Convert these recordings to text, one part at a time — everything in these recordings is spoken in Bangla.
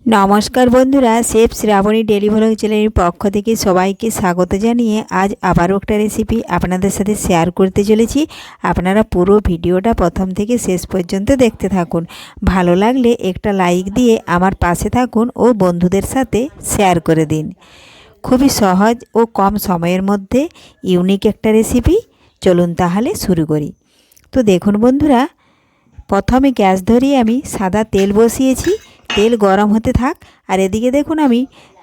नमस्कार बंधुरा chef Shravani daily vlog channel पक्ष থেকে সবাইকে স্বাগত জানিয়ে আজ আবারও একটা রেসিপি আপনাদের সাথে শেয়ার করতে চলেছি। আপনারা পুরো ভিডিওটা প্রথম থেকে শেষ পর্যন্ত দেখতে থাকুন। ভালো লাগলে একটা লাইক দিয়ে আমার পাশে থাকুন ও বন্ধুদের সাথে শেয়ার করে দিন। খুবই সহজ ও কম সময়ের মধ্যে ইউনিক একটা রেসিপি। চলুন তাহলে শুরু করি। তো দেখুন বন্ধুরা, প্রথমে গ্যাস ধরিয়ে আমি সাদা তেল বসিয়েছি। তেল গরম হতে থাক। আর এদিকে দেখুন আমি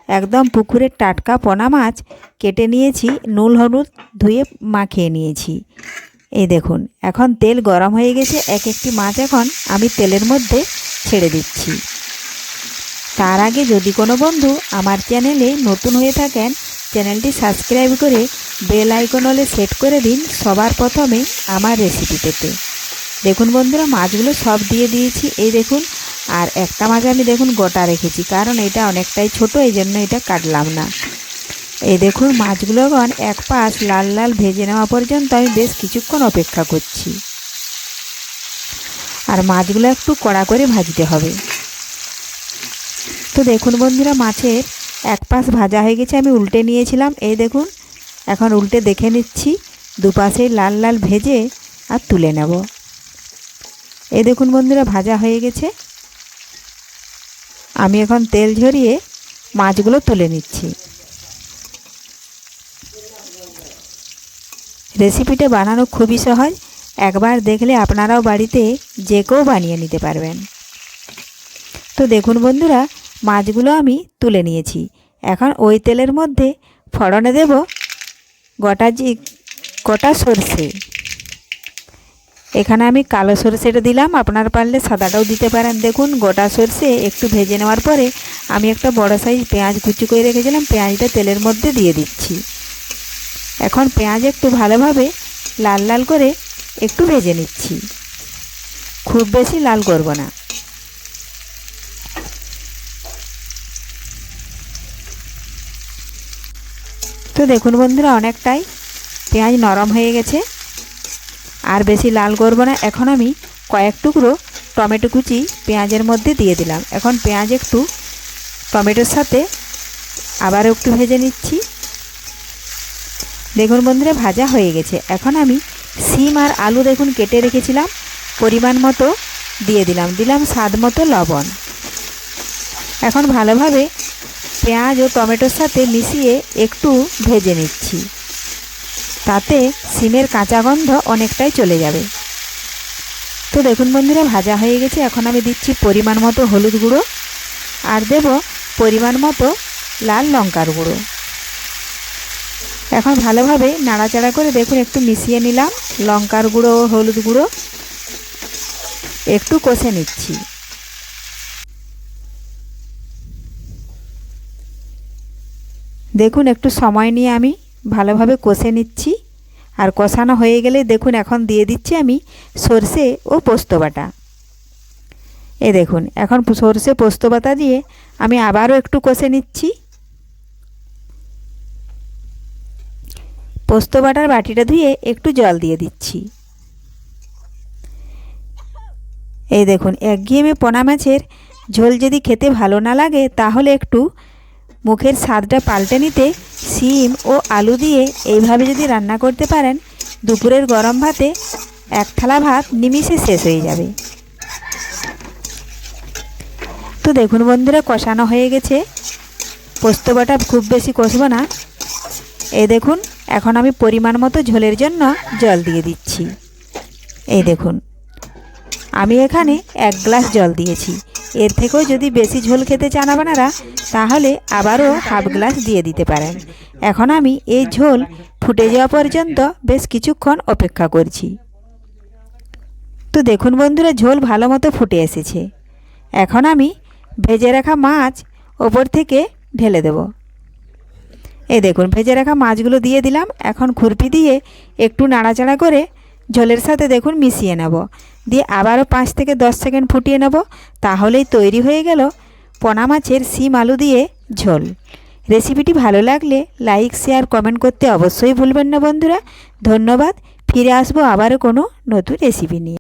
একদম পুকুরের টাটকা পোনা মাছ কেটে নিয়েছি, নুন হলুদ ধুয়ে মাখিয়ে নিয়েছি। এই দেখুন এখন তেল গরম হয়ে গেছে। এক একটি মাছ এখন আমি তেলের মধ্যে ছেড়ে দিচ্ছি। তার আগে যদি কোনো বন্ধু আমার চ্যানেলে নতুন হয়ে থাকেন, চ্যানেলটি সাবস্ক্রাইব করে বেল আইকন হলে সেট করে দিন সবার প্রথমে আমার রেসিপি পেতে। দেখুন বন্ধুরা, মাছগুলো সব দিয়ে দিয়েছি। এই দেখুন, আর একটা মাছ আমি দেখুন গোটা রেখেছি, কারণ এটা অনেকটাই ছোট, এই জন্য এটা কাটলাম না। এই দেখুন মাছগুলো এখন এক পাশ লাল লাল ভেজে নেওয়া পর্যন্ত আমি বেশ কিছুক্ষণ অপেক্ষা করছি। আর মাছগুলো একটু কড়া করে ভাজতে হবে। তো দেখুন বন্ধুরা, মাছের এক পাশ ভাজা হয়ে গেছে, আমি উল্টে নিয়েছিলাম। এই দেখুন এখন উল্টে দেখে নিচ্ছি, দুপাশেই লাল লাল ভেজে আর তুলে নেব। এই দেখুন বন্ধুরা, ভাজা হয়ে গেছে। আমি এখন তেল ঝরিয়ে মাছগুলো তুলে নিচ্ছি। রেসিপিটা বানানো খুবই সহজ, একবার দেখলে আপনারাও বাড়িতে যে কেউ বানিয়ে নিতে পারবেন। তো দেখুন বন্ধুরা, মাছগুলো আমি তুলে নিয়েছি। এখন ওই তেলের মধ্যে ফোড়নে দেব গোটা সরষে। এখানে আমি কালো সরষেটা দিলাম, আপনারা পারলে সাদাটাও দিতে পারেন। দেখুন গোটা সরষে একটু ভেজে নেওয়ার পরে আমি একটা বড় সাইজ পেঁয়াজ কুচি করে রেখেছিলাম, পেঁয়াজটা তেলের মধ্যে দিয়ে দিচ্ছি। এখন পেঁয়াজ একটু ভালোভাবে লাল লাল করে একটু ভেজে নিচ্ছি, খুব বেশি লাল করব না। তো দেখুন বন্ধুরা, অনেকটাই পেঁয়াজ নরম হয়ে গেছে, আর বেশি লাল করব না। এখন আমি কয়েক টুকরো টমেটো কুচি পেঁয়াজের মধ্যে দিয়ে দিলাম। এখন পেঁয়াজ একটু টমেটোর সাথে আবার একটু ভেজে নিচ্ছি। দেখুন বন্ধুরা, ভাজা হয়ে গেছে। এখন আমি সিম আর আলু দেখুন কেটে রেখেছিলাম, পরিমাণ মতো দিয়ে দিলাম স্বাদ মতো লবণ। এখন ভালোভাবে পেঁয়াজ ও টমেটোর সাথে মিশিয়ে একটু ভেজে নিচ্ছি, তাতে সিমের কাঁচা গন্ধ অনেকটাই চলে যাবে। তো দেখুন বন্ধুরা, ভাজা হয়ে গেছে। এখন আমি দিচ্ছি পরিমাণ মতো হলুদ গুঁড়ো আর দেব পরিমাণ মতো লাল লঙ্কার গুঁড়ো। এখন ভালোভাবে নাড়াচাড়া করে দেখুন একটু মিশিয়ে নিলাম। লঙ্কার গুঁড়ো ও হলুদ গুঁড়ো একটু কষে নিচ্ছি। দেখুন একটু সময় নিয়ে আমি ভালোভাবে কষে নিচ্ছি। আর কষানো হয়ে গেলে দেখুন এখন দিয়ে দিচ্ছি আমি সরষে ও পোস্ত বাটা। এই দেখুন এখন সরষে পোস্ত বাটা দিয়ে আমি আবারও একটু কষে নিচ্ছি। পোস্ত বাটার বাটিটা ধুয়ে একটু জল দিয়ে দিচ্ছি। এই দেখুন, একঘেয়েমি পোনা মাছের ঝোল যদি খেতে ভালো না লাগে, তাহলে একটু মুখের স্বাদটা পাল্টে নিতে সিম ও আলু দিয়ে এইভাবে যদি রান্না করতে পারেন, দুপুরের গরম ভাতে এক থালা ভাত নিমিষে শেষ হয়ে যাবে। তো দেখুন বন্ধুরা, কষানো হয়ে গেছে। পোস্ত বাটা খুব বেশি কষবো না। এই দেখুন এখন আমি পরিমাণ মতো ঝোলের জন্য জল দিয়ে দিচ্ছি। এই দেখুন আমি এখানে 1 গ্লাস জল দিয়েছি। এর থেকেও যদি বেশি ঝোল খেতে চান আপনারা, তাহলে আবারও হাফ গ্লাস দিয়ে দিতে পারেন। এখন আমি এই ঝোল ফুটে যাওয়া পর্যন্ত বেশ কিছুক্ষণ অপেক্ষা করছি। তো দেখুন বন্ধুরা, ঝোল ভালো মতো ফুটে এসেছে। এখন আমি ভেজে রাখা মাছ ওপর থেকে ঢেলে দেব। এই দেখুন ভেজে রাখা মাছগুলো দিয়ে দিলাম। এখন খুরপি দিয়ে একটু নাড়াচাড়া করে ঝোলের সাথে দেখুন মিশিয়ে নেব, দিয়ে আবারও 5 থেকে 10 সেকেন্ড ফুটিয়ে নেব। তাহলেই তৈরি হয়ে গেল পোনা মাছের সিম আলু দিয়ে ঝোল। রেসিপিটি ভালো লাগলে লাইক শেয়ার কমেন্ট করতে অবশ্যই ভুলবেন না বন্ধুরা। ধন্যবাদ। ফিরে আসবো আবারও কোনো নতুন রেসিপি নিয়ে।